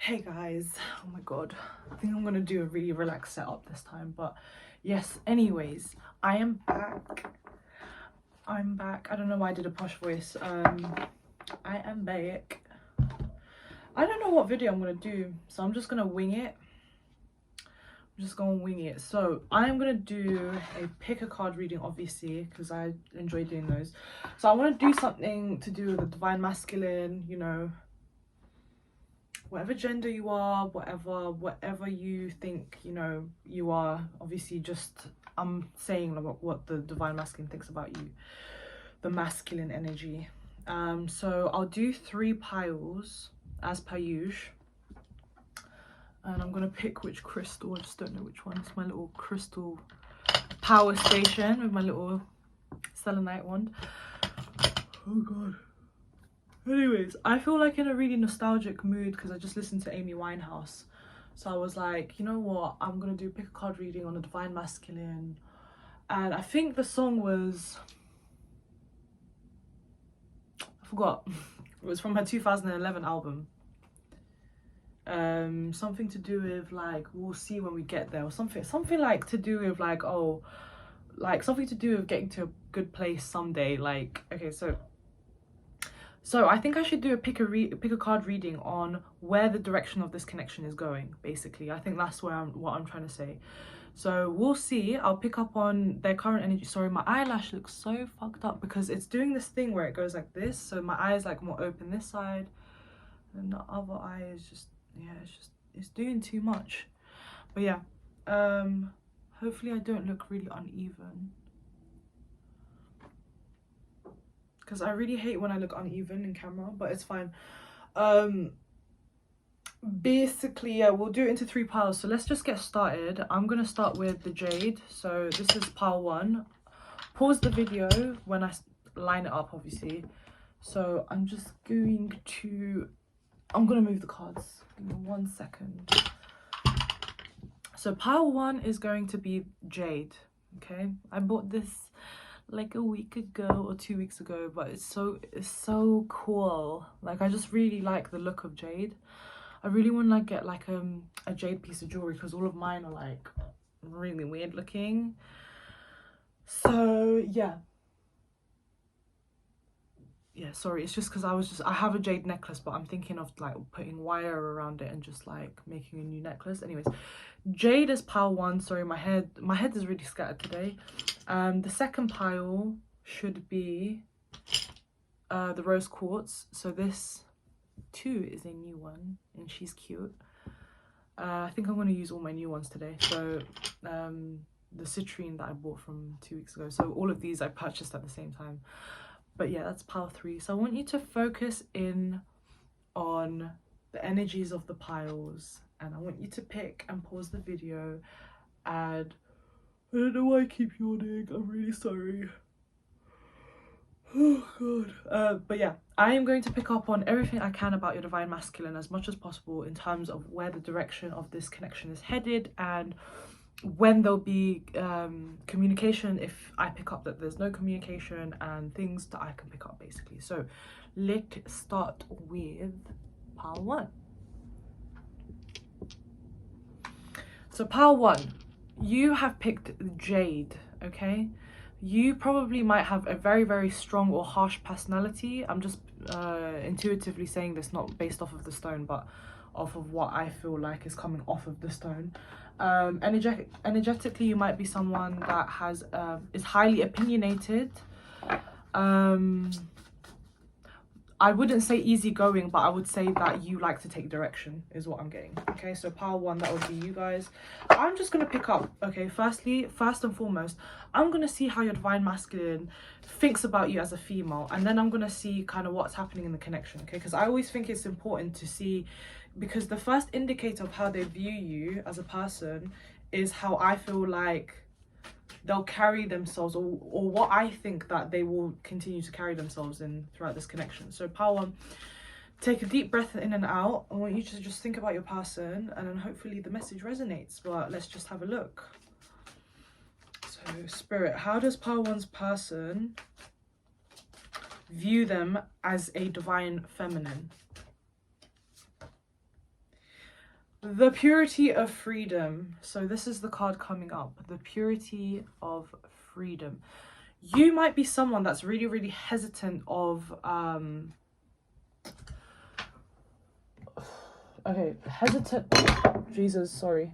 Hey guys, oh my god, I think I'm gonna do a really relaxed setup this time, but yes, anyways, I am back. I don't know why I did a posh voice. I am back. I don't know what video I'm gonna do, so I'm just gonna wing it. So I am gonna do a pick a card reading, obviously, because I enjoy doing those. So I want to do something to do with the divine masculine, you know, whatever gender you are, whatever you think, you know, you are. Obviously, just I'm saying what the divine masculine thinks about you, the masculine energy. So I'll do 3 piles as per usual, and I'm gonna pick which crystal. I just don't know which one. It's my little crystal power station with my little selenite wand. Oh god. Anyways, I feel like in a really nostalgic mood because I just listened to Amy Winehouse. So I was like, you know what, I'm gonna do pick a card reading on the divine masculine. And I think the song was, I forgot, it was from her 2011 album. Something to do with like, we'll see when we get there, or something like to do with like, oh, like something to do with getting to a good place someday. Like, okay, so I think I should do a pick a card reading on where the direction of this connection is going, basically. I think that's what I'm trying to say. So we'll see. I'll pick up on their current energy. Sorry, my eyelash looks so fucked up because it's doing this thing where it goes like this. So my eye is like more open this side, and the other eye is just, yeah, it's doing too much. But yeah, hopefully I don't look really uneven, because I really hate when I look uneven in camera, but it's fine. Basically, yeah, we'll do it into 3 piles, so let's just get started. I'm gonna start with the jade. So this is pile 1. Pause the video when I line it up, obviously. So I'm just going to, I'm gonna move the cards. Give me 1 second. So pile 1 is going to be jade. Okay, I bought this like a week ago or 2 weeks ago, but it's so cool. Like, I just really like the look of jade. I really want to like get like a jade piece of jewelry because all of mine are like really weird looking. So yeah, sorry, it's just because I have a jade necklace, but I'm thinking of like putting wire around it and just like making a new necklace. Anyways, jade is pile 1. Sorry, my head is really scattered today. The second pile should be the rose quartz. So this 2 is a new one and she's cute. I think I'm going to use all my new ones today. So the citrine that I bought from 2 weeks ago. So all of these I purchased at the same time. But yeah, that's pile 3. So I want you to focus in on the energies of the piles, and I want you to pick and pause the video. And I don't know why I keep yawning, I'm really sorry. Oh god. But yeah, I am going to pick up on everything I can about your divine masculine as much as possible in terms of where the direction of this connection is headed, and when there'll be communication if I pick up that there's no communication, and things that I can pick up, basically. So let's start with pile 1. So pile 1, you have picked jade. Okay, you probably might have a very strong or harsh personality. I'm just intuitively saying this, not based off of the stone, but off of what I feel like is coming off of the stone. Energetically, you might be someone that has is highly opinionated. I wouldn't say easygoing, but I would say that you like to take direction is what I'm getting. Okay, so pile 1, that would be you guys. I'm just going to pick up, okay, first and foremost, I'm going to see how your divine masculine thinks about you as a female, and then I'm going to see kind of what's happening in the connection, okay? Because I always think it's important to see, because the first indicator of how they view you as a person is how I feel like they'll carry themselves, or what I think that they will continue to carry themselves in throughout this connection. So pile 1, take a deep breath in and out. I want you to just think about your person, and then hopefully the message resonates. But let's just have a look. So spirit, how does pile 1's person view them as a divine feminine? The purity of freedom. So this is the card coming up. The purity of freedom. You might be someone that's really, really hesitant of okay, hesitant. Jesus, sorry.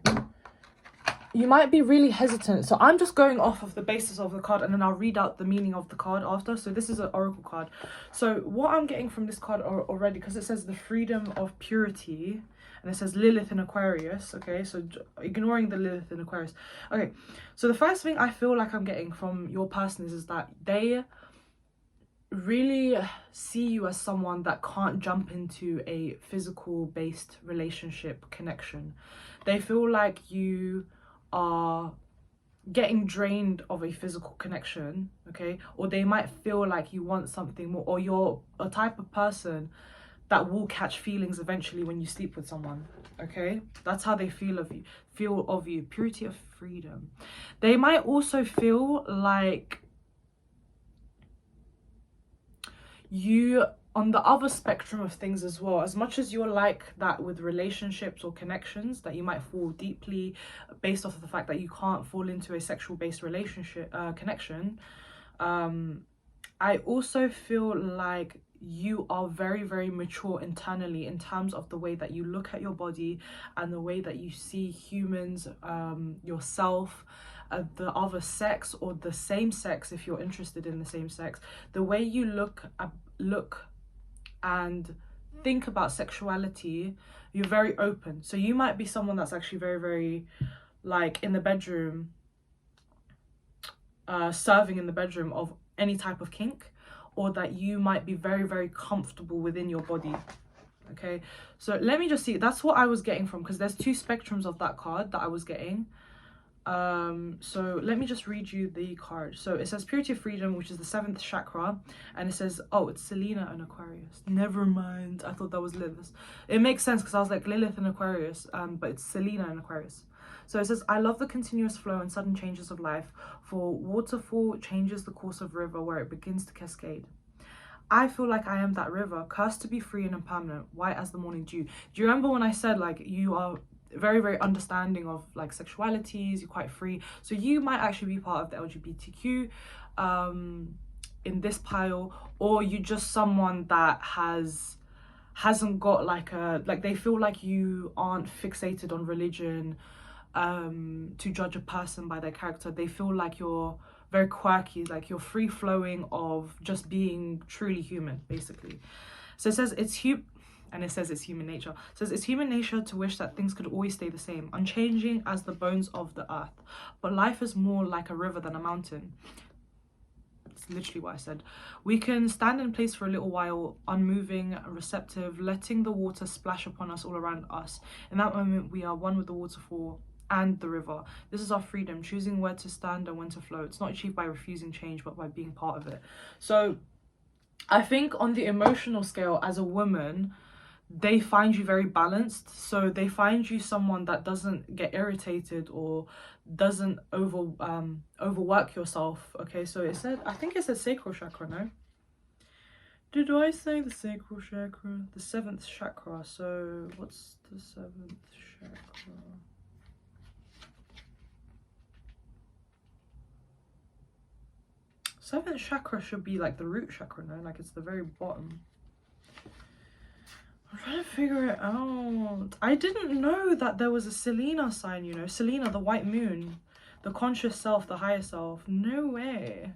You might be really hesitant. So I'm just going off of the basis of the card, and then I'll read out the meaning of the card after. So this is an oracle card. So what I'm getting from this card already, because it says the freedom of purity, and it says Lilith in Aquarius. Okay, so ignoring the Lilith in Aquarius. Okay, so the first thing I feel like I'm getting from your person is that they really see you as someone that can't jump into a physical based relationship connection. They feel like you are getting drained of a physical connection, okay? Or they might feel like you want something more, or you're a type of person that will catch feelings eventually when you sleep with someone, okay? That's how they feel of you. Purity of freedom. They might also feel like you, on the other spectrum of things as well, as much as you're like that with relationships or connections, that you might fall deeply based off of the fact that you can't fall into a sexual based relationship connection, I also feel like you are very, very mature internally in terms of the way that you look at your body and the way that you see humans, yourself, the other sex, or the same sex if you're interested in the same sex. The way you look and think about sexuality, you're very open. So you might be someone that's actually very, very, like, in the bedroom, serving in the bedroom of any type of kink, or that you might be very, very comfortable within your body. Okay, so let me just see. That's what I was getting from, because there's two spectrums of that card that I was getting. So let me just read you the card. So it says purity of freedom, which is the 7th chakra, and it says, oh, it's Selena and Aquarius. Never mind, I thought that was Lilith. It makes sense because I was like Lilith and Aquarius, but it's Selena and Aquarius. So it says, I love the continuous flow and sudden changes of life, for waterfall changes the course of river where it begins to cascade. I feel like I am that river, cursed to be free and impermanent, white as the morning dew. Do you remember when I said, like, you are very, very understanding of, like, sexualities, you're quite free? So you might actually be part of the LGBTQ in this pile, or you just someone that hasn't got like they feel like you aren't fixated on religion to judge a person by their character. They feel like you're very quirky, like you're free flowing of just being truly human, basically. So it says it's human nature. It says it's human nature to wish that things could always stay the same, unchanging as the bones of the earth. But life is more like a river than a mountain. It's literally what I said. We can stand in place for a little while, unmoving, receptive, letting the water splash upon us all around us. In that moment, we are one with the waterfall and the river. This is our freedom, choosing where to stand and when to flow. It's not achieved by refusing change, but by being part of it. So I think on the emotional scale, as a woman, they find you very balanced. So they find you someone that doesn't get irritated or doesn't overwork yourself. Okay, so it said, I think it said sacral chakra, no? Did I say the sacral chakra? The 7th chakra. So what's the 7th chakra? Seventh chakra should be like the root chakra, no? Like it's the very bottom. I'm trying to figure it out. I didn't know that there was a Selena sign, you know. Selena, the white moon. The conscious self, the higher self. No way.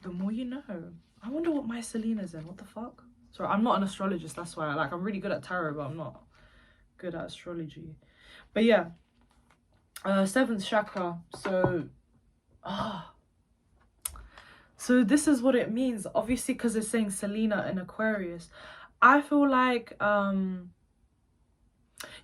The more you know. I wonder what my Selena's in. What the fuck? Sorry, I'm not an astrologist, that's why. I'm really good at tarot, but I'm not good at astrology. But yeah. 7th chakra. So... So this is what it means, obviously, because it's saying Selena and Aquarius. I feel like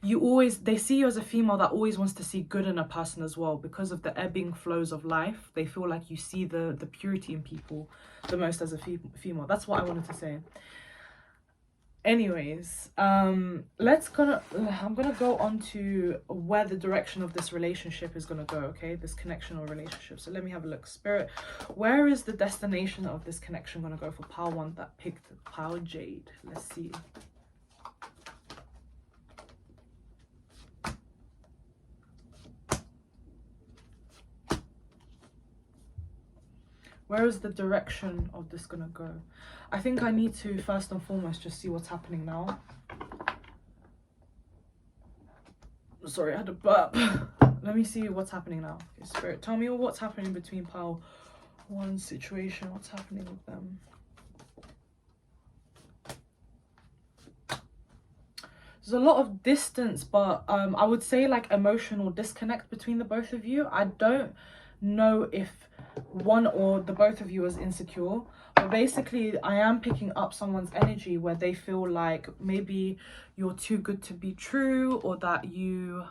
they see you as a female that always wants to see good in a person as well, because of the ebbing flows of life. They feel like you see the purity in people the most as a female. That's what I wanted to say. Anyways, I'm gonna go on to where the direction of this relationship is gonna go, okay? This connection or relationship. So let me have a look. Spirit, where is the destination of this connection gonna go for pile 1 that picked pile Jade? Let's see. Where is the direction of this gonna go? I think I need to first and foremost just see what's happening now. Sorry, I had a burp. Let me see what's happening now. Okay, Spirit, tell me what's happening between pile one situation. What's happening with them? There's a lot of distance, but I would say like emotional disconnect between the both of you. I don't know if one or the both of you is insecure, but basically I am picking up someone's energy where they feel like maybe you're too good to be true, or that you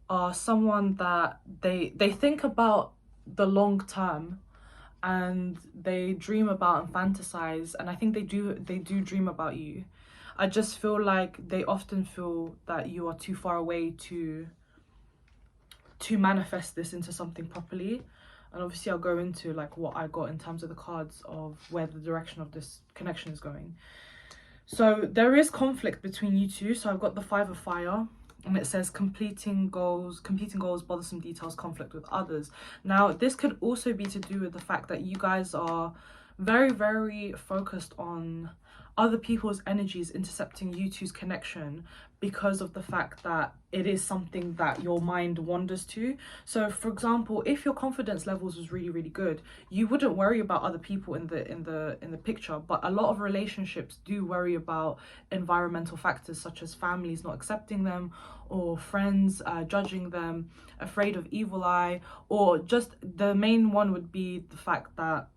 are someone that they think about the long term, and they dream about and fantasize, and I think they do dream about you. I just feel like they often feel that you are too far away to manifest this into something properly. And obviously I'll go into like what I got in terms of the cards of where the direction of this connection is going. So there is conflict between you two. So I've got the Five of Fire, and it says competing goals, bothersome details, conflict with others. Now this could also be to do with the fact that you guys are very, very focused on other people's energies intercepting you two's connection, because of the fact that it is something that your mind wanders to. So for example, if your confidence levels was really, really good, you wouldn't worry about other people in the picture. But a lot of relationships do worry about environmental factors, such as families not accepting them, or friends judging them, afraid of evil eye, or just the main one would be the fact that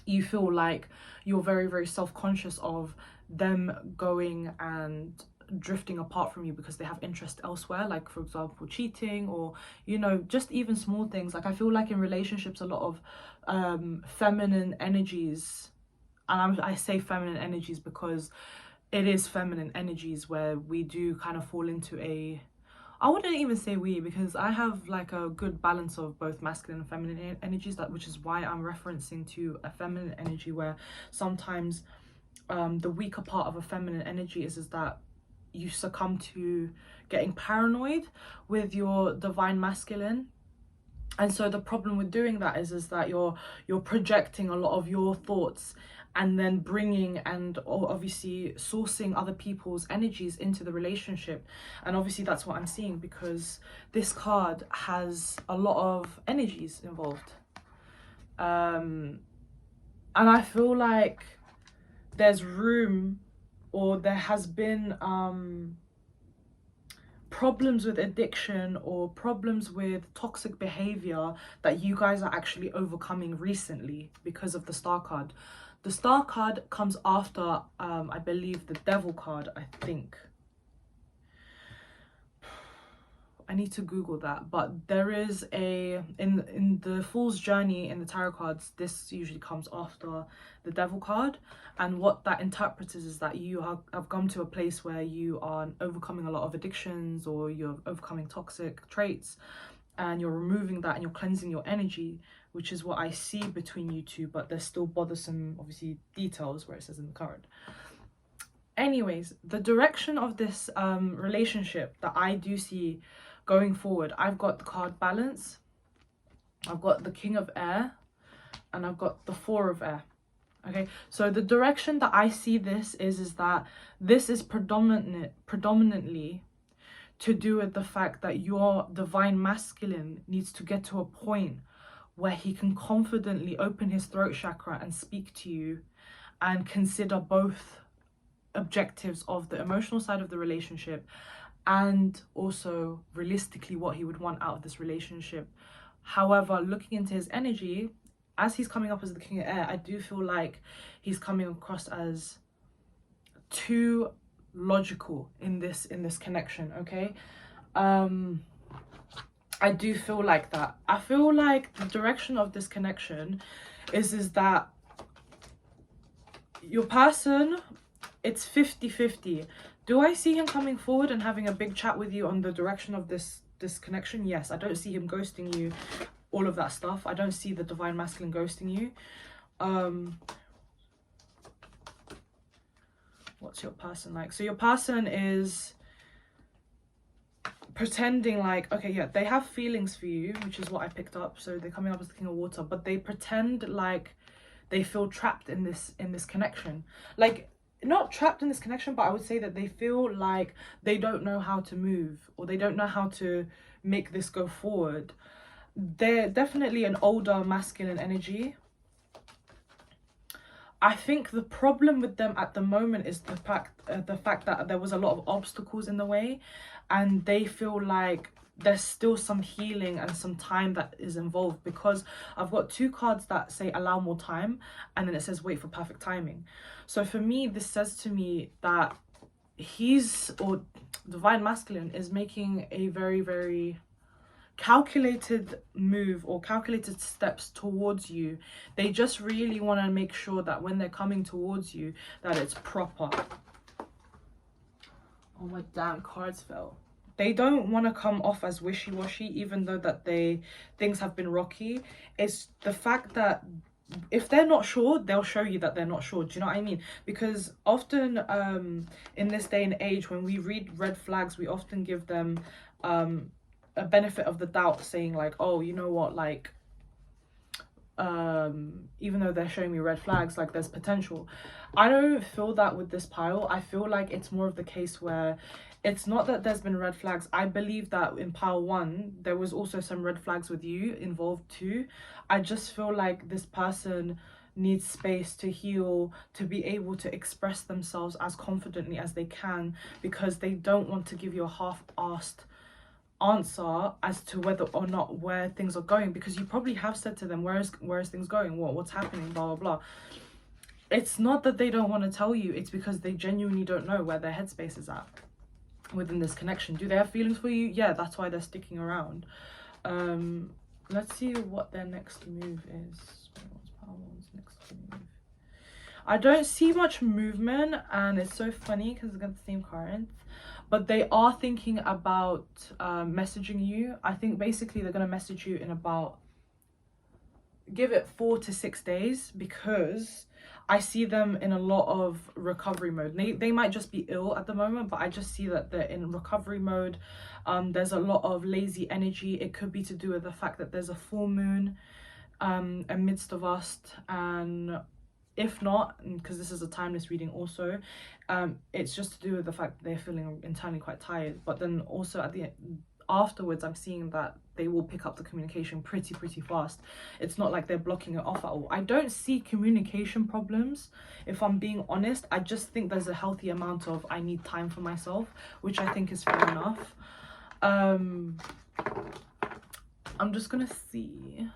you feel like you're very, very self-conscious of them going and drifting apart from you because they have interest elsewhere, like for example cheating, or you know, just even small things. Like I feel like in relationships a lot of feminine energies, and I say feminine energies because it is feminine energies where we do kind of fall into a, I wouldn't even say we, because I have like a good balance of both masculine and feminine energies, that which is why I'm referencing to a feminine energy, where sometimes the weaker part of a feminine energy is that you succumb to getting paranoid with your divine masculine. And so the problem with doing that is that you're projecting a lot of your thoughts, and then bringing and obviously sourcing other people's energies into the relationship. And obviously that's what I'm seeing, because this card has a lot of energies involved, and I feel like there's room, or there has been problems with addiction or problems with toxic behavior that you guys are actually overcoming recently because of the Star card. The Star card comes after I believe the Devil card. I think I need to Google that, but there is a in the Fool's Journey in the tarot cards, this usually comes after the Devil card. And what that interprets is that you have come to a place where you are overcoming a lot of addictions, or you're overcoming toxic traits, and you're removing that and you're cleansing your energy, which is what I see between you two. But there's still bothersome, obviously, details where it says in the card. Anyways, the direction of this relationship that I do see going forward, I've got the card Balance, I've got the King of Air, and I've got the Four of Air. Okay, so the direction that I see this is that this is predominantly to do with the fact that your divine masculine needs to get to a point where he can confidently open his throat chakra and speak to you, and consider both objectives of the emotional side of the relationship, and also realistically what he would want out of this relationship. However, looking into his energy, as he's coming up as the King of Air, I do feel like he's coming across as too logical in this connection. Okay, I do feel like that. I feel like the direction of this connection is that your person, it's 50-50. Do I see him coming forward and having a big chat with you on the direction of this connection? Yes. I don't see him ghosting you, all of that stuff. I don't see the divine masculine ghosting you. What's your person like? So your person is pretending like, okay, yeah, they have feelings for you, which is what I picked up. So they're coming up as the King of Water, but they pretend like they feel trapped in this connection. Like, not trapped in this connection, but I would say that they feel like they don't know how to move, or they don't know how to make this go forward. They're definitely an older masculine energy. I think the problem with them at the moment is the fact that there was a lot of obstacles in the way, and they feel like there's still some healing and some time that is involved, because I've got two cards that say allow more time, and then it says wait for perfect timing. So for me, this says to me that he's, or divine masculine, is making a very, very calculated move or calculated steps towards you. They just really want to make sure that when they're coming towards you, that it's proper. Oh my damn, cards fell. They don't want to come off as wishy-washy, even though that things have been rocky. It's the fact that if they're not sure, they'll show you that they're not sure. Do you know what I mean? Because often in this day and age, when we read red flags, we often give them a benefit of the doubt, saying like, oh, you know what, like even though they're showing me red flags, like there's potential. I don't feel that with this pile. I feel like it's more of the case where it's not that there's been red flags. I believe that in pile 1 there was also some red flags with you involved too. I just feel like this person needs space to heal, to be able to express themselves as confidently as they can, because they don't want to give you a half-assed answer as to whether or not where things are going, because you probably have said to them, where's things going, what's happening, blah blah blah. It's not that they don't want to tell you, it's because they genuinely don't know where their headspace is at within this connection. Do they have feelings for you? Yeah, that's why they're sticking around. Let's see what their next move is. What's Power's next move? I don't see much movement, and it's so funny because it's got the same cards. But they are thinking about messaging you. I think basically they're going to message you in about, give it 4 to 6 days, because I see them in a lot of recovery mode. They might just be ill at the moment, but I just see that they're in recovery mode. There's a lot of lazy energy. It could be to do with the fact that there's a full moon amidst of us, and if not, because this is a timeless reading also, it's just to do with the fact that they're feeling internally quite tired. But then also at the afterwards, I'm seeing that they will pick up the communication pretty fast. It's not like they're blocking it off at all. I don't see communication problems, if I'm being honest. I just think there's a healthy amount of I need time for myself, which I think is fair enough. I'm just gonna see.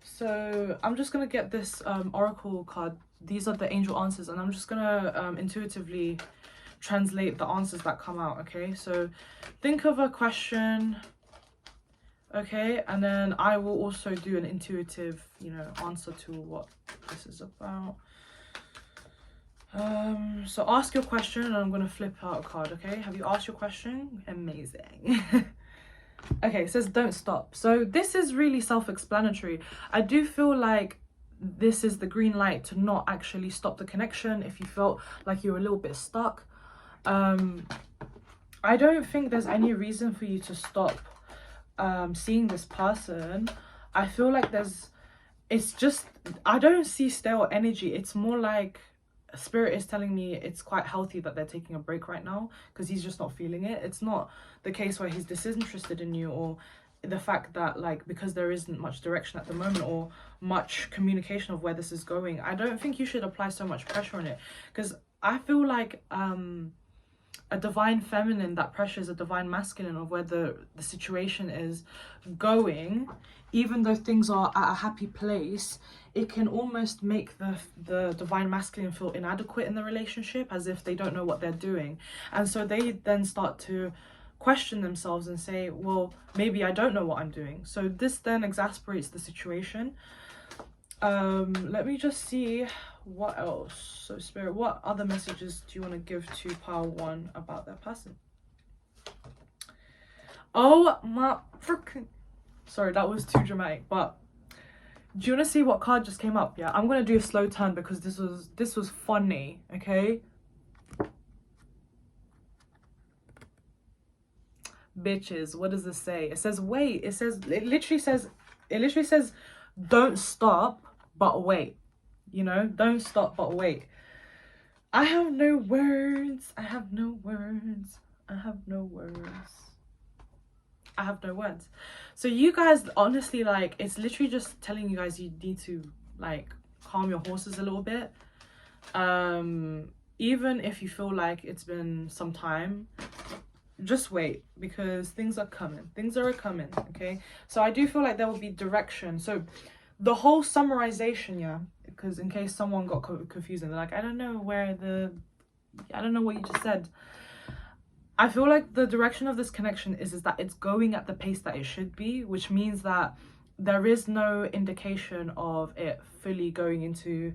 So I'm just gonna get this oracle card. These are the angel answers, and I'm just gonna intuitively translate the answers that come out. Okay, so think of a question, okay, and then I will also do an intuitive, you know, answer to what this is about. So ask your question, and I'm gonna flip out a card. Okay, have you asked your question? Amazing. Okay, it says don't stop. So this is really self-explanatory. I do feel like this is the green light to not actually stop the connection if you felt like you were a little bit stuck. I don't think there's any reason for you to stop seeing this person. I feel like it's just, I don't see stale energy. It's more like Spirit is telling me it's quite healthy that they're taking a break right now, because he's just not feeling it. It's not the case where he's disinterested in you, or the fact that, like, because there isn't much direction at the moment or much communication of where this is going, I don't think you should apply so much pressure on it, because I feel like a divine feminine that pressures a divine masculine of where the situation is going, even though things are at a happy place, it can almost make the divine masculine feel inadequate in the relationship, as if they don't know what they're doing. And so they then start to question themselves and say, well, maybe I don't know what I'm doing. So this then exasperates the situation. Let me just see what else. So Spirit, what other messages do you want to give to pile 1 about their person? Oh my freaking, sorry, that was too dramatic. But do you want to see what card just came up? Yeah, I'm gonna do a slow turn because this was funny. Okay, Bitches, what does this say? It says wait. It literally says don't stop but wait. You know, don't stop but wait. I have no words. I have no words. I have no words. I have no words. So you guys, honestly, like, it's literally just telling you guys you need to, like, calm your horses a little bit. Even if you feel like it's been some time, just wait, because things are coming. Things are coming, okay? So I do feel like there will be direction. So the whole summarization, yeah, because in case someone got confused and they're like, I don't know what you just said. I feel like the direction of this connection is that it's going at the pace that it should be, which means that there is no indication of it fully going into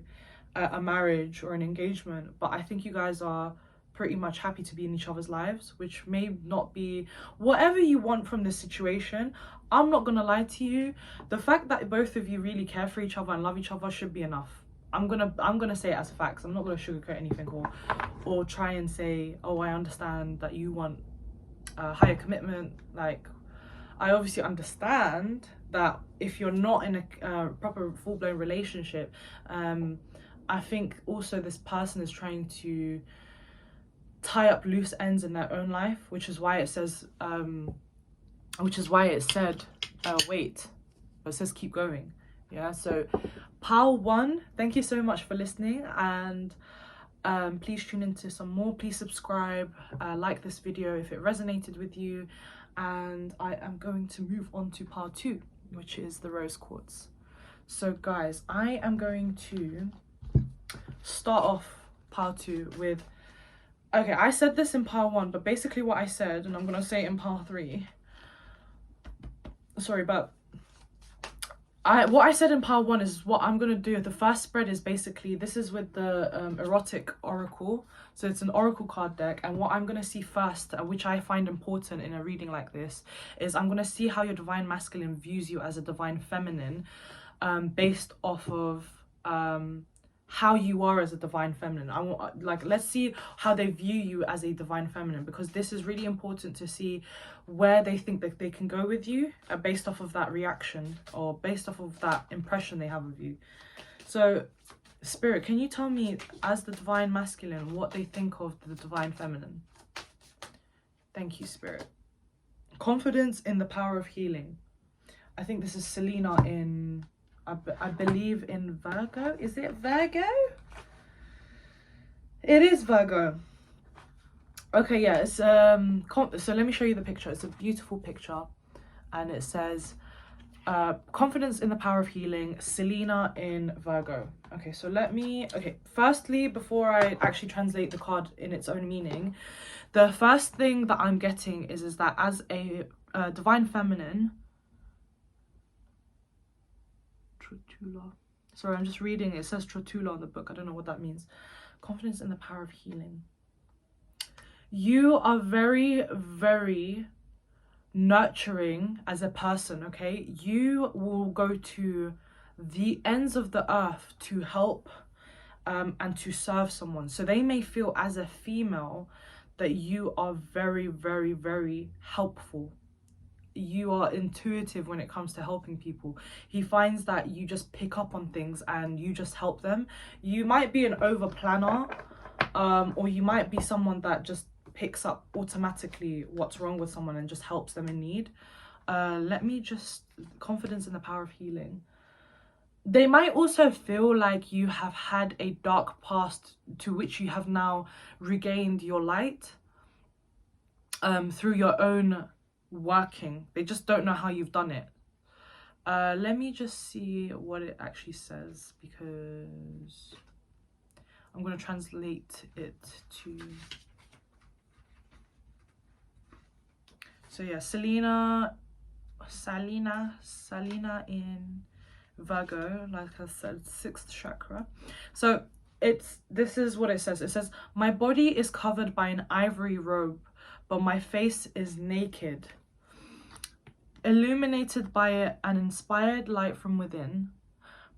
a marriage or an engagement. But I think you guys are pretty much happy to be in each other's lives, which may not be whatever you want from this situation. I'm not gonna lie to you, the fact that both of you really care for each other and love each other should be enough. I'm gonna say it as facts. I'm not gonna sugarcoat anything or try and say, oh, I understand that you want a higher commitment. Like, I obviously understand that if you're not in a proper full-blown relationship, I think also this person is trying to tie up loose ends in their own life, which is why it says wait, but it says keep going. Yeah, so pile 1, thank you so much for listening, and please tune into some more. Please subscribe, like this video if it resonated with you, and I am going to move on to part 2, which is the rose quartz. So guys, I am going to start off part 2 with, okay, I said this in part 1, but basically what I said, and I'm gonna say it in part 3, sorry, but what I said in part 1 is what I'm gonna do. The first spread is basically, this is with the erotic oracle, so it's an oracle card deck, and what I'm gonna see first, which I find important in a reading like this, is I'm gonna see how your divine masculine views you as a divine feminine, based off of how you are as a divine feminine. I want, like, let's see how they view you as a divine feminine, because this is really important to see where they think that they can go with you, based off of that reaction or based off of that impression they have of you. So Spirit, can you tell me, as the divine masculine, what they think of the divine feminine? Thank you, Spirit. Confidence in the power of healing. I think this is Selena in, I believe in Virgo. Is it Virgo? It is Virgo. Okay, yeah, it's so let me show you the picture. It's a beautiful picture, and it says confidence in the power of healing, Selena in Virgo. Okay, so firstly, before I actually translate the card in its own meaning, the first thing that I'm getting is that as a divine feminine, Trotula. Sorry, I'm just reading. It says Trotula on the book. I don't know what that means. Confidence in the power of healing. You are very, very nurturing as a person, okay? You will go to the ends of the earth to help and to serve someone. So they may feel as a female that you are very, very, very helpful. You are intuitive when it comes to helping people. He finds that you just pick up on things and you just help them. You might be an over planner, or you might be someone that just picks up automatically what's wrong with someone and just helps them in need. Confidence in the power of healing. They might also feel like you have had a dark past to which you have now regained your light through your own working. They just don't know how you've done it. Let me just see what it actually says, because I'm going to translate it to... So yeah, Selena in Virgo, like I said, 6th chakra. So this is what it says. It says, my body is covered by an ivory robe, but my face is naked. Illuminated by an inspired light from within,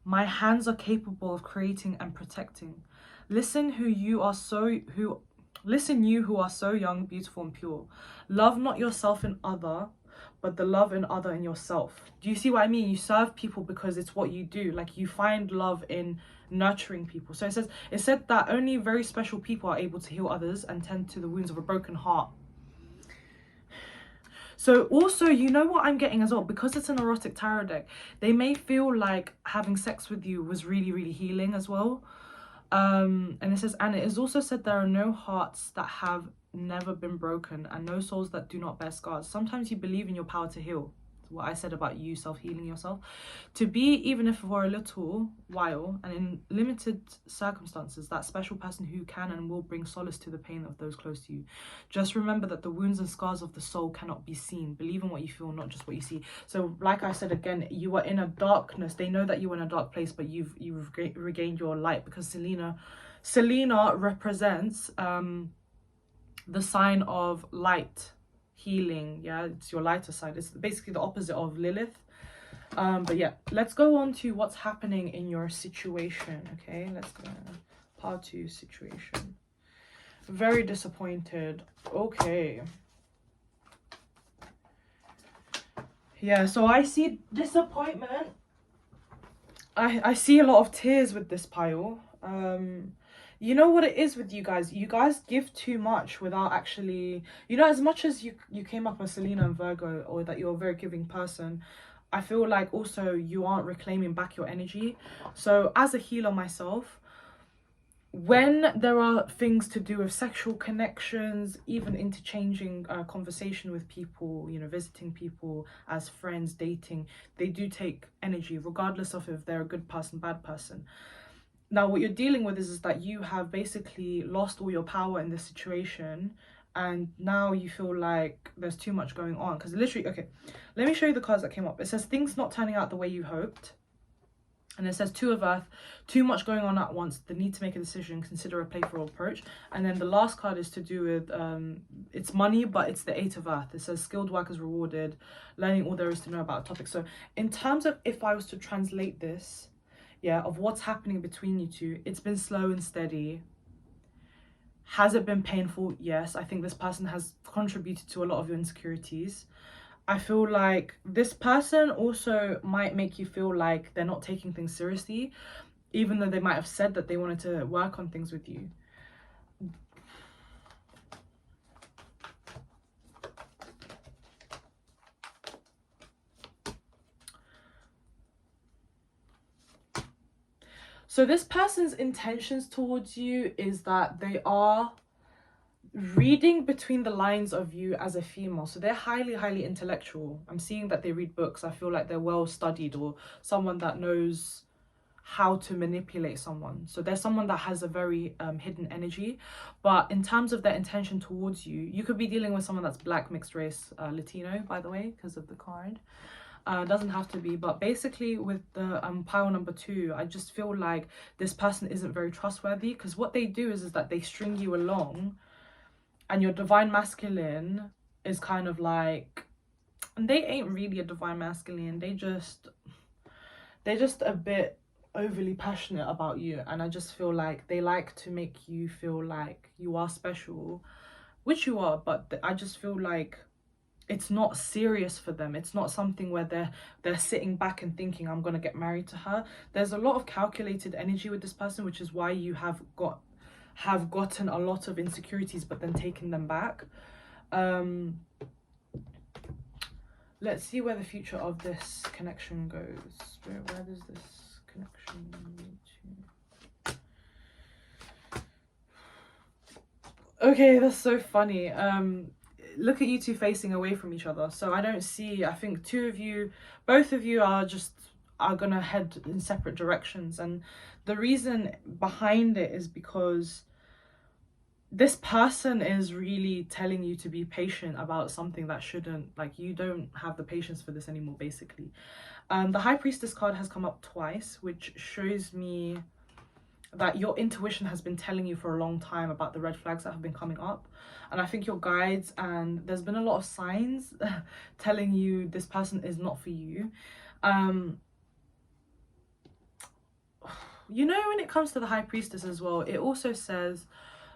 my hands are capable of creating and protecting. Listen, Listen, you who are so young, beautiful, and pure. Love not yourself in other, but the love in other in yourself. Do you see what I mean? You serve people because it's what you do. Like, you find love in nurturing people. So it said that only very special people are able to heal others and tend to the wounds of a broken heart. So also, you know what I'm getting as well, because it's an erotic tarot deck, they may feel like having sex with you was really, really healing as well. And it says, and it is also said there are no hearts that have never been broken and no souls that do not bear scars. Sometimes you believe in your power to heal. What I said about you self-healing yourself, to be, even if for a little while and in limited circumstances, that special person who can and will bring solace to the pain of those close to you. Just remember that the wounds and scars of the soul cannot be seen. Believe in what you feel, not just what you see. So like I said again, you are in a darkness. They know that you were in a dark place, but you've regained your light, because Selena represents the sign of light, healing. Yeah, it's your lighter side. It's basically the opposite of Lilith. But yeah, let's go on to what's happening in your situation. Okay, let's go. Part 2, situation. Very disappointed. Okay. Yeah, so I see disappointment. I see a lot of tears with this pile. You know what it is with you guys give too much without actually, you know, as much as you came up as Selena and Virgo, or that you're a very giving person, I feel like also you aren't reclaiming back your energy. So as a healer myself, when there are things to do with sexual connections, even interchanging conversation with people, you know, visiting people as friends, dating, they do take energy, regardless of if they're a good person, bad person. Now, what you're dealing with is that you have basically lost all your power in this situation, and now you feel like there's too much going on. Because literally, okay, let me show you the cards that came up. It says things not turning out the way you hoped. And it says 2 of Earth, too much going on at once, the need to make a decision, consider a playful approach. And then the last card is to do with, it's money, but it's the 8 of Earth. It says skilled workers rewarded, learning all there is to know about a topic. So in terms of, if I was to translate this, yeah, of what's happening between you two, it's been slow and steady. Has it been painful? Yes. I think this person has contributed to a lot of your insecurities. I feel like this person also might make you feel like they're not taking things seriously, even though they might have said that they wanted to work on things with you. So this person's intentions towards you is that they are reading between the lines of you as a female. So they're highly intellectual. I'm seeing that they read books. I feel like they're well studied, or someone that knows how to manipulate someone. So there's someone that has a very hidden energy. But in terms of their intention towards you, you could be dealing with someone that's black, mixed race, Latino, by the way, because of the card. Doesn't have to be, but basically with the pile number 2, I just feel like this person isn't very trustworthy, because what they do is that they string you along, and your divine masculine is kind of like, and they ain't really a divine masculine, they're just a bit overly passionate about you. And I just feel like they like to make you feel like you are special, which you are, but I just feel like it's not serious for them. It's not something where they're sitting back and thinking, I'm gonna get married to her. There's a lot of calculated energy with this person, which is why you have gotten a lot of insecurities, but then taken them back. Let's see where the future of this connection goes. Spirit, where does this connection lead to? Okay, that's so funny. Look at you two facing away from each other. So I don't see, I think both of you are gonna head in separate directions. And the reason behind it is because this person is really telling you to be patient about something that shouldn't, like, you don't have the patience for this anymore, basically. The High Priestess card has come up twice, which shows me that your intuition has been telling you for a long time about the red flags that have been coming up. And I think your guides, and there's been a lot of signs telling you this person is not for you. You know, when it comes to the High Priestess as well, it also says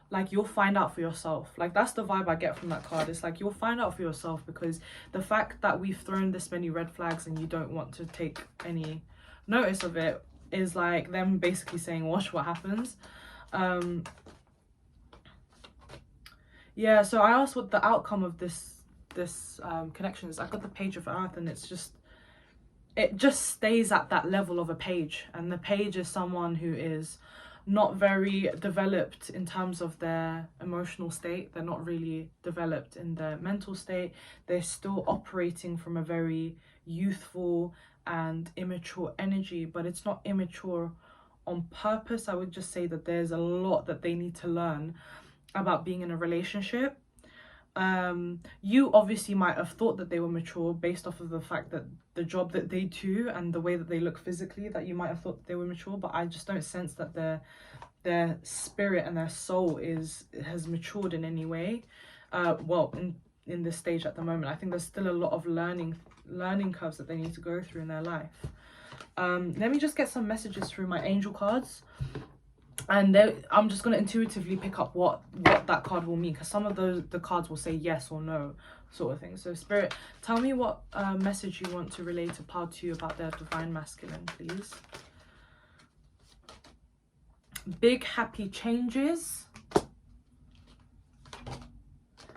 like you'll find out for yourself. Like that's the vibe I get from that card. It's like you'll find out for yourself, because the fact that we've thrown this many red flags and you don't want to take any notice of it is like them basically saying watch what happens. Yeah, so I asked what the outcome of this connection is. I got the Page of Earth, and it just stays at that level of a page, and the page is someone who is not very developed in terms of their emotional state. They're not really developed in their mental state. They're still operating from a very youthful and immature energy, but it's not immature on purpose. I would just say that there's a lot that they need to learn about being in a relationship. You obviously might have thought that they were mature based off of the fact that the job that they do and the way that they look physically, that you might have thought that they were mature, but I just don't sense that their spirit and their soul has matured in any way. Well, in this stage at the moment, I think there's still a lot of learning curves that they need to go through in their life. Let me just get some messages through my angel cards. And I'm just going to intuitively pick up what that card will mean, because some of the cards will say yes or no sort of thing. So Spirit, tell me what message you want to relay to Pile 2 about their divine masculine, please. Big happy changes.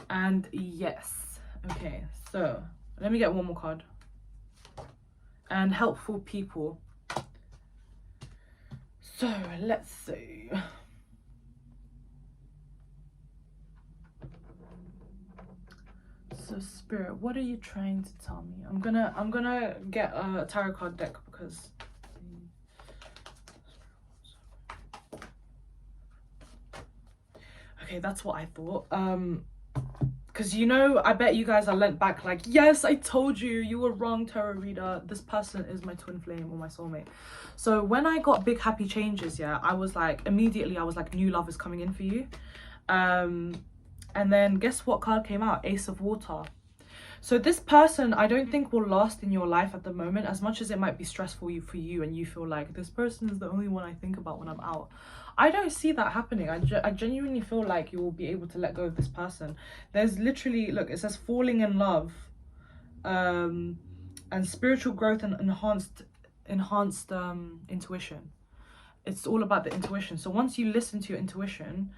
And yes. Okay, so let me get one more card. And helpful people. So let's see. So Spirit, what are you trying to tell me? I'm gonna get a tarot card deck, because okay, that's what I thought. Because I bet you guys are lent back like, yes, I told you, you were wrong, tarot reader. This person is my twin flame or my soulmate. So when I got big happy changes, yeah, I was like, immediately I was like, new love is coming in for you. And then guess what card came out? Ace of Water. So this person, I don't think will last in your life at the moment, as much as it might be stressful for you and you feel like this person is the only one I think about when I'm out. I don't see that happening. I genuinely feel like you will be able to let go of this person. There's literally, look, it says falling in love, and spiritual growth and enhanced intuition. It's all about the intuition. So once you listen to your intuition,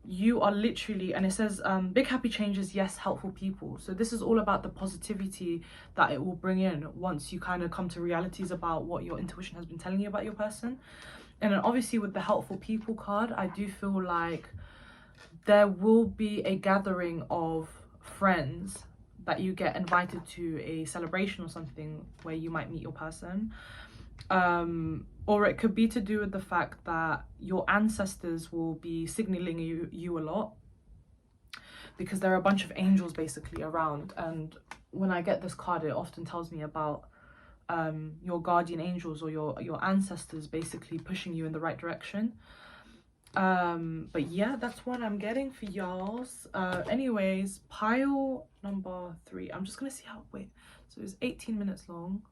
you are literally, and it says big happy changes, yes, helpful people. So this is all about the positivity that it will bring in once you kind of come to realities about what your intuition has been telling you about your person. And then obviously with the helpful people card, I do feel like there will be a gathering of friends that you get invited to a celebration or something where you might meet your person. Or it could be to do with the fact that your ancestors will be signaling you a lot, because there are a bunch of angels basically around. And when I get this card, it often tells me about your guardian angels or your ancestors basically pushing you in the right direction. But yeah, that's what I'm getting for y'all's. Anyways, pile number 3. I'm just gonna see how, wait, so it's 18 minutes long.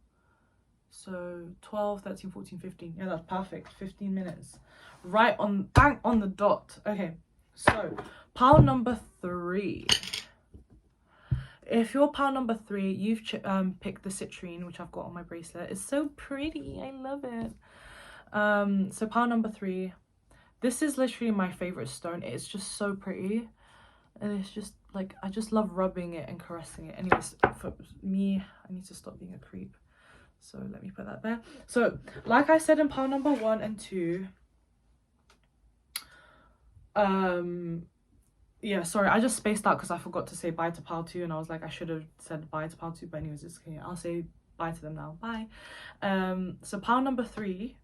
So 12, 13, 14, 15. Yeah, that's perfect. 15 minutes. Right on, bang on the dot. Okay, so pile number 3. If you're pile number 3, you've picked the citrine, which I've got on my bracelet. It's so pretty. I love it. So pile number 3. This is literally my favorite stone. It's just so pretty. And it's just like, I just love rubbing it and caressing it. Anyways, for me, I need to stop being a creep. So let me put that there. So like I said in pile number 1 and 2, yeah, sorry, I just spaced out because I forgot to say bye to pile 2, and I was like, I should have said bye to pile 2, but anyways, it's okay. I'll say bye to them now. Bye. So pile number 3,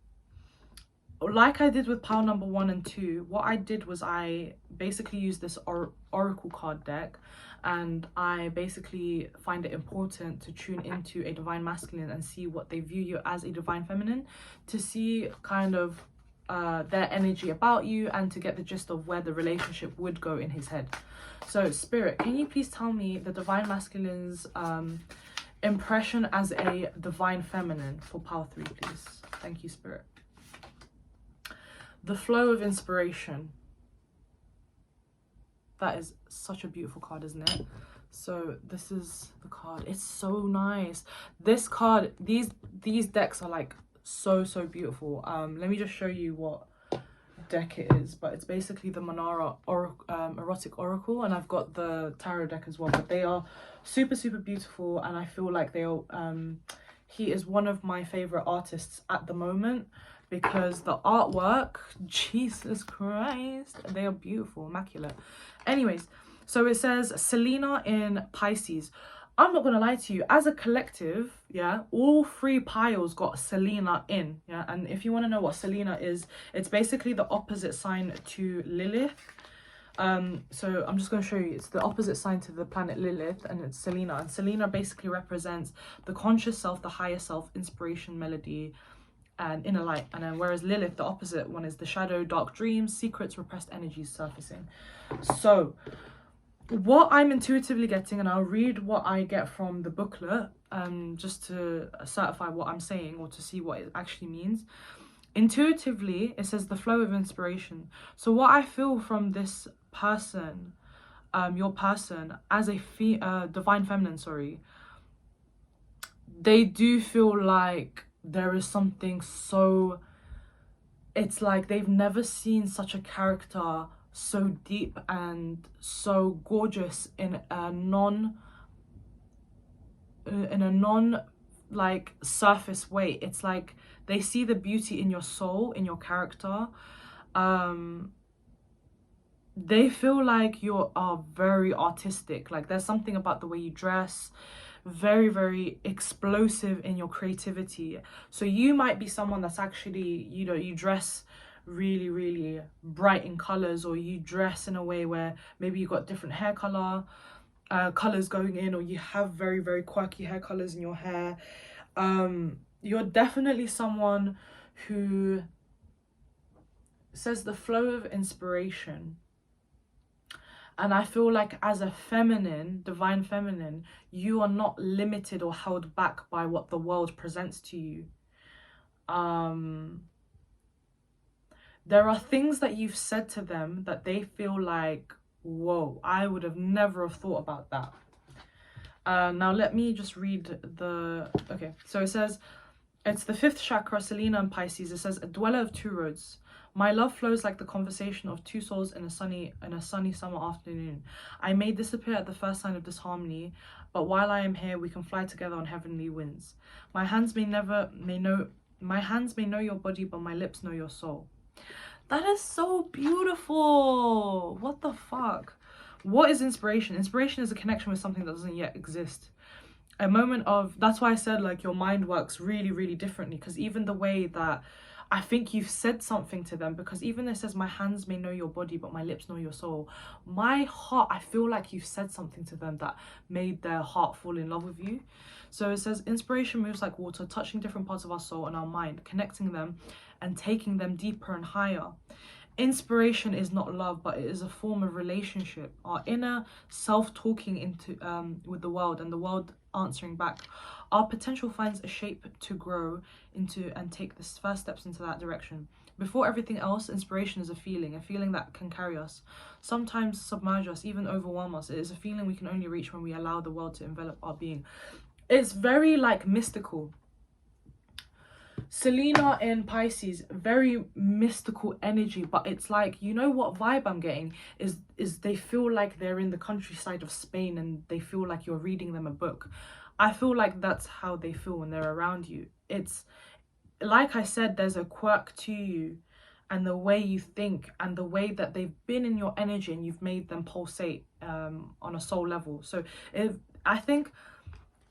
like I did with pile number 1 and 2, what I did was I basically used this oracle card deck, and I basically find it important to tune into a divine masculine and see what they view you as a divine feminine, to see kind of their energy about you, and to get the gist of where the relationship would go in his head. So Spirit, can you please tell me the divine masculine's impression as a divine feminine for pile 3, please? Thank you, Spirit. The flow of inspiration. That is such a beautiful card, isn't it? So this is the card. It's so nice. This card, these decks are like so beautiful. Let me just show you what deck it is, but it's basically the Manara erotic oracle, and I've got the tarot deck as well, but they are super beautiful, and I feel like they are he is one of my favorite artists at the moment, because the artwork, Jesus Christ, they are beautiful, immaculate. Anyways, so it says Selena in Pisces. I'm not gonna lie to you, as a collective, yeah, all three piles got Selena in, yeah. And if you want to know what Selena is, it's basically the opposite sign to Lilith. So I'm just going to show you. It's the opposite sign to the planet Lilith, and it's Selena. And Selena basically represents the conscious self, the higher self, inspiration, melody, and inner light. And then whereas Lilith, the opposite one, is the shadow, dark dreams, secrets, repressed energies surfacing. So what I'm intuitively getting, and I'll read what I get from the booklet, just to certify what I'm saying or to see what it actually means. Intuitively, it says the flow of inspiration. So what I feel from this person, your person, as a divine feminine, sorry, they do feel like there is something so, it's like they've never seen such a character so deep and so gorgeous in a non like surface way. It's like they see the beauty in your soul, in your character. They feel like you are very artistic. Like there's something about the way you dress, very explosive in your creativity. So you might be someone that's actually, you know, you dress really bright in colors, or you dress in a way where maybe you got different hair colors going in, or you have very quirky hair colors in your hair. You're definitely someone who says the flow of inspiration. And I feel like as a feminine, divine feminine, you are not limited or held back by what the world presents to you. There are things that you've said to them that they feel like, whoa, I would have never have thought about that. Now let me just read the, okay, so it says, it's the fifth chakra, Selena and Pisces. It says, a dweller of two roads. My love flows like the conversation of two souls in a sunny summer afternoon. I may disappear at the first sign of disharmony, but while I am here, we can fly together on heavenly winds. My hands may know your body, but my lips know your soul. That is so beautiful. What the fuck? What is inspiration? Inspiration is a connection with something that doesn't yet exist. A moment of, that's why I said like your mind works really differently, because even the way that I think you've said something to them, because even it says my hands may know your body but my lips know your soul. My heart, I feel like you've said something to them that made their heart fall in love with you. So it says inspiration moves like water, touching different parts of our soul and our mind, connecting them and taking them deeper and higher. Inspiration is not love, but it is a form of relationship. Our inner self talking into with the world, and the world answering back. Our potential finds a shape to grow into and take the first steps into that direction. Before everything else, inspiration is a feeling that can carry us, sometimes submerge us, even overwhelm us. It is a feeling we can only reach when we allow the world to envelop our being. It's very like mystical. Selena in Pisces, very mystical energy, but it's like, you know what vibe I'm getting is they feel like they're in the countryside of Spain and they feel like you're reading them a book. I feel like that's how they feel when they're around you. It's like I said, there's a quirk to you, and the way you think and the way that they've been in your energy and you've made them pulsate on a soul level. So I think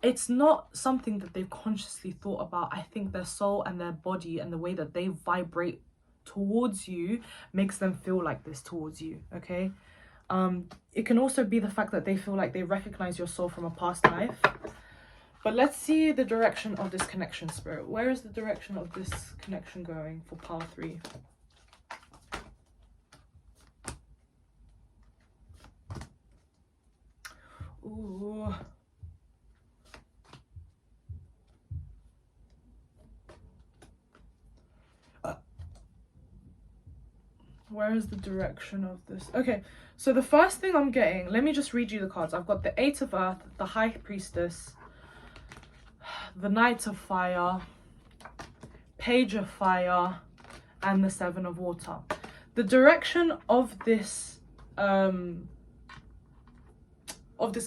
it's not something that they've consciously thought about. I think their soul and their body and the way that they vibrate towards you makes them feel like this towards you, okay? It can also be the fact that they feel like they recognize your soul from a past life. But let's see the direction of this connection, Spirit. Where is the direction of this connection going for pile 3? Ooh. Where is the direction of this? Okay, so the first thing I'm getting, let me just read you the cards. I've got the Eight of Earth, the High Priestess, the Knight of Fire, Page of Fire, and the Seven of Water. The direction of this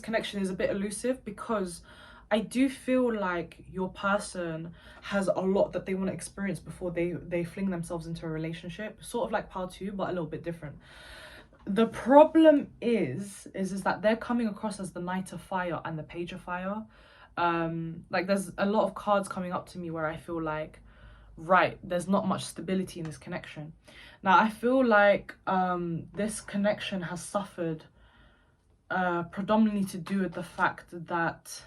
connection is a bit elusive, because I do feel like your person has a lot that they want to experience before they fling themselves into a relationship, sort of like Power 2, but a little bit different. The problem is that they're coming across as the Knight of Fire and the Page of Fire. Like, there's a lot of cards coming up to me where I feel like, right, there's not much stability in this connection. Now, I feel like this connection has suffered predominantly to do with the fact that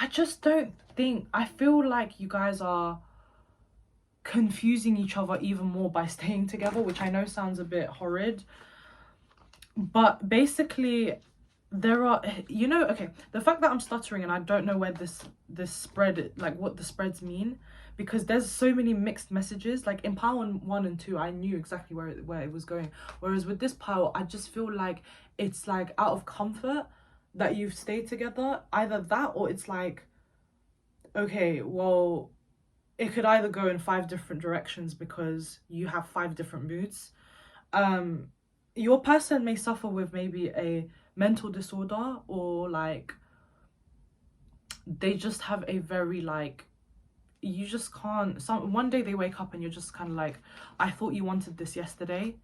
I feel like you guys are confusing each other even more by staying together, which I know sounds a bit horrid, but basically there are, you know, okay, the fact that I'm stuttering and I don't know where this spread, like what the spreads mean, because there's so many mixed messages. Like in Power 1 and 2, I knew exactly where it was going, whereas with this Power, I just feel like it's like out of comfort that you've stayed together. Either that, or it's like, okay, well, it could either go in 5 different directions because you have 5 different moods. Your person may suffer with maybe a mental disorder, or like they just have a very, like, you just can't, one day they wake up and you're just kind of like, I thought you wanted this yesterday.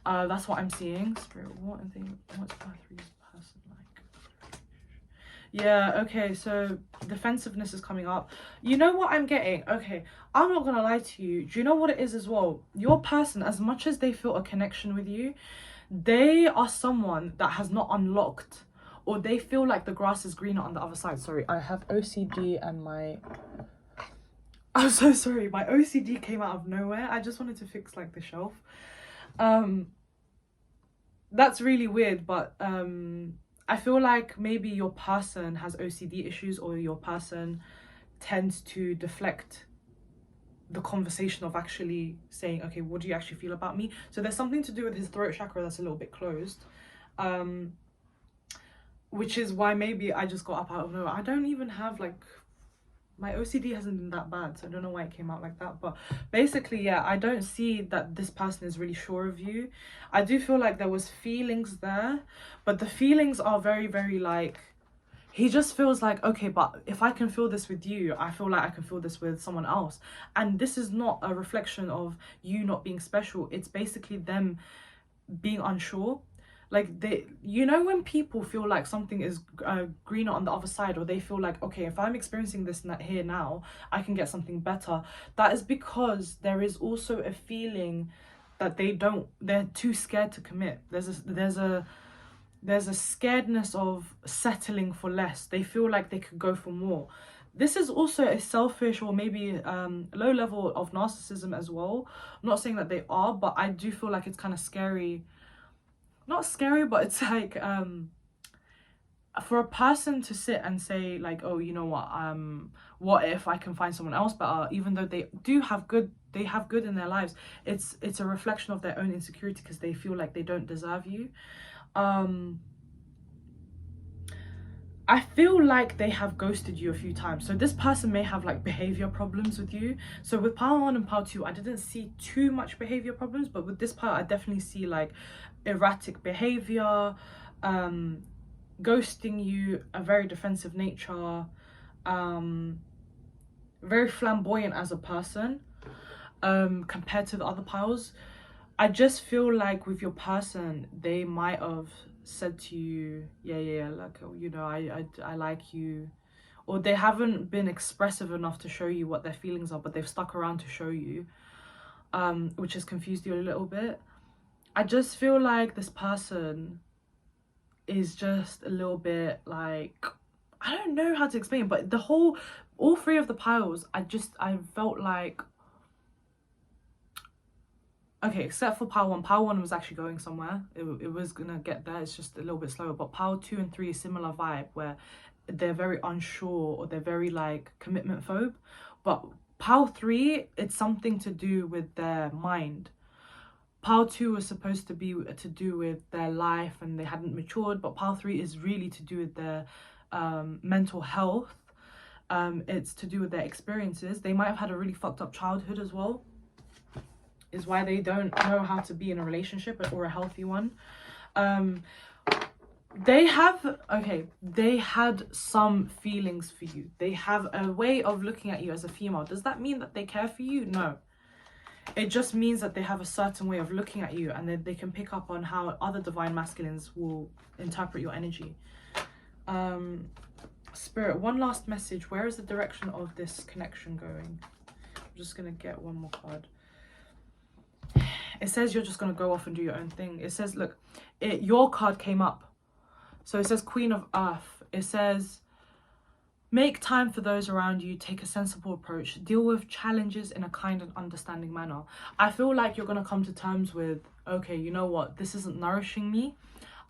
That's what I'm seeing. Spirit, what's Power 3's person like? Yeah, okay, so defensiveness is coming up. You know what I'm getting? Okay, I'm not gonna lie to you. Do you know what it is as well? Your person, as much as they feel a connection with you, they are someone that has not unlocked, or they feel like the grass is greener on the other side. Sorry, I have OCD and I'm so sorry, my OCD came out of nowhere. I just wanted to fix like the shelf. That's really weird, but I feel like maybe your person has OCD issues, or your person tends to deflect the conversation of actually saying, okay, what do you actually feel about me? So there's something to do with his throat chakra that's a little bit closed, which is why maybe I just got up out of nowhere. I don't even have, like, my OCD hasn't been that bad, so I don't know why it came out like that. But basically, yeah, I don't see that this person is really sure of you. I do feel like there was feelings there, but the feelings are very, very, like, he just feels like, okay, but if I can feel this with you, I feel like I can feel this with someone else. And this is not a reflection of you not being special. It's basically them being unsure. Like, they, you know, when people feel like something is greener on the other side, or they feel like, okay, if I'm experiencing this here now, I can get something better. That is because there is also a feeling that they're too scared to commit. There's a scaredness of settling for less. They feel like they could go for more. This is also a selfish, or maybe low level of narcissism as well. I'm not saying that they are, but I do feel like it's kind of scary. Not scary, but it's like, for a person to sit and say like, oh, you know what if I can find someone else better, even though they have good in their lives, it's a reflection of their own insecurity, because they feel like they don't deserve you. I feel like they have ghosted you a few times. So this person may have like behavior problems with you. So with Power 1 and Power 2, I didn't see too much behavior problems, but with this part, I definitely see like erratic behavior, ghosting you, a very defensive nature, very flamboyant as a person, compared to the other piles. I just feel like with your person, they might have said to you, yeah, like, you know, I like you, or they haven't been expressive enough to show you what their feelings are, but they've stuck around to show you, which has confused you a little bit. I just feel like this person is just a little bit like, I don't know how to explain, but all 3 of the piles, I felt like, okay, except for Power 1. Power 1 was actually going somewhere. It was gonna get there. It's just a little bit slower. But Power 2 and 3 is similar vibe, where they're very unsure, or they're very like commitment phobe. But Pile 3, it's something to do with their mind. Pile 2 was supposed to be to do with their life and they hadn't matured, but Pile 3 is really to do with their mental health. It's to do with their experiences. They might have had a really fucked up childhood as well, is why they don't know how to be in a relationship or a healthy one. They had some feelings for you. They have a way of looking at you as a female. Does that mean that they care for you? No. It just means that they have a certain way of looking at you, and then they can pick up on how other divine masculines will interpret your energy. Spirit, one last message. Where is the direction of this connection going? I'm just gonna get one more card. It says you're just gonna go off and do your own thing. It says, look, your card came up. So it says Queen of Earth. It says, make time for those around you, take a sensible approach, deal with challenges in a kind and understanding manner. I feel like you're going to come to terms with, okay, you know what, this isn't nourishing me.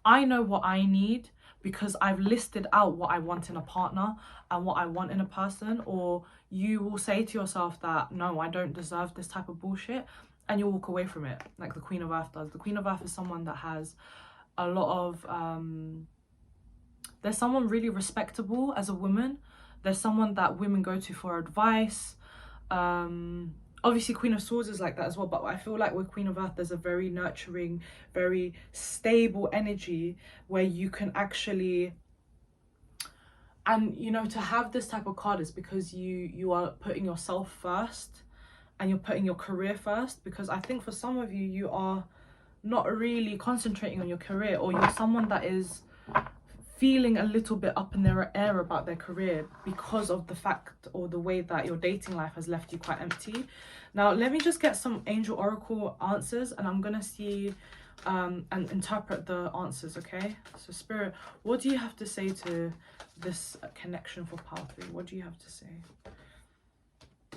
I know what I need because I've listed out what I want in a partner and what I want in a person. Or you will say to yourself that, no, I don't deserve this type of bullshit, and you'll walk away from it, like the Queen of Earth does. The Queen of Earth is someone that has a lot of... There's someone really respectable as a woman. There's someone that women go to for advice. Obviously Queen of Swords is like that as well, but I feel like with Queen of Earth there's a very nurturing, very stable energy where you can actually, and you know, to have this type of card is because you are putting yourself first and you're putting your career first, because I think for some of you, you are not really concentrating on your career, or you're someone that is feeling a little bit up in their air about their career because of the fact or the way that your dating life has left you quite empty. Now let me just get some angel oracle answers, and I'm gonna see and interpret the answers. Okay, so Spirit, what do you have to say to this connection for Pile 3? What do you have to say?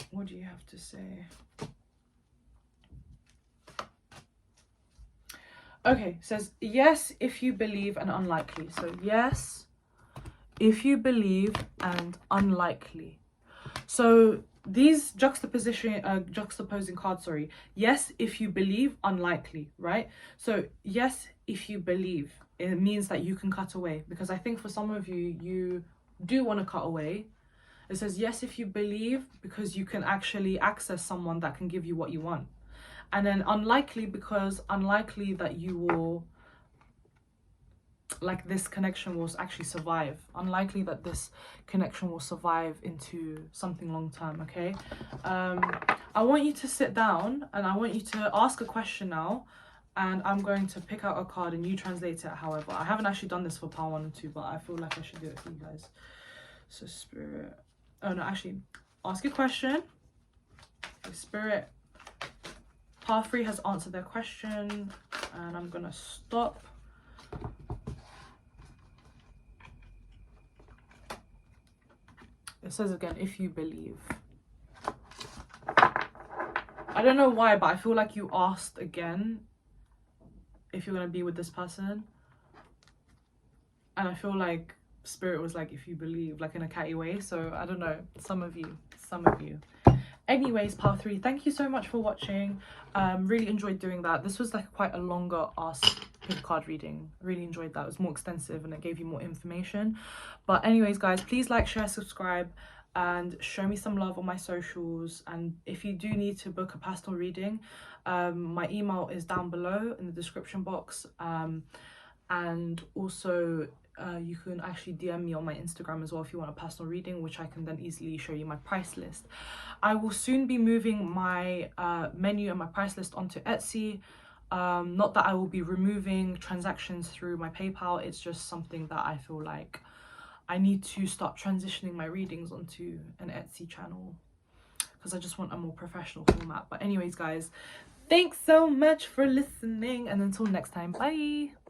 What do you have to say? Okay, says yes if you believe and unlikely. So yes if you believe and unlikely. So these juxtaposing cards, sorry. Yes if you believe, unlikely, right? So yes if you believe, it means that you can cut away, because I think for some of you, you do want to cut away. It says yes if you believe, because you can actually access someone that can give you what you want. And then unlikely, because unlikely that you will, like, this connection will actually survive. Unlikely that this connection will survive into something long term, okay? I want you to sit down and I want you to ask a question now, and I'm going to pick out a card and you translate it however. I haven't actually done this for Pile 1 and 2, but I feel like I should do it for you guys. So Spirit, oh no, actually, ask a question. Spirit, Pile 3 has answered their question, and I'm gonna stop. It says again, if you believe. I don't know why, but I feel like you asked again if you're gonna be with this person. And I feel like Spirit was like, if you believe, like in a catty way. So I don't know, some of you. Anyways, Pile 3, thank you so much for watching. Really enjoyed doing that. This was like quite a longer ask card reading. Really enjoyed that. It was more extensive and it gave you more information. But anyways, guys, please like, share, subscribe, and show me some love on my socials. And if you do need to book a personal reading, my email is down below in the description box. And also you can actually DM me on my Instagram as well if you want a personal reading, which I can then easily show you my price list. I will soon be moving my menu and my price list onto Etsy. Not that I will be removing transactions through my PayPal, it's just something that I feel like I need to start transitioning my readings onto an Etsy channel, because I just want a more professional format. But anyways, guys, thanks so much for listening, and until next time, bye.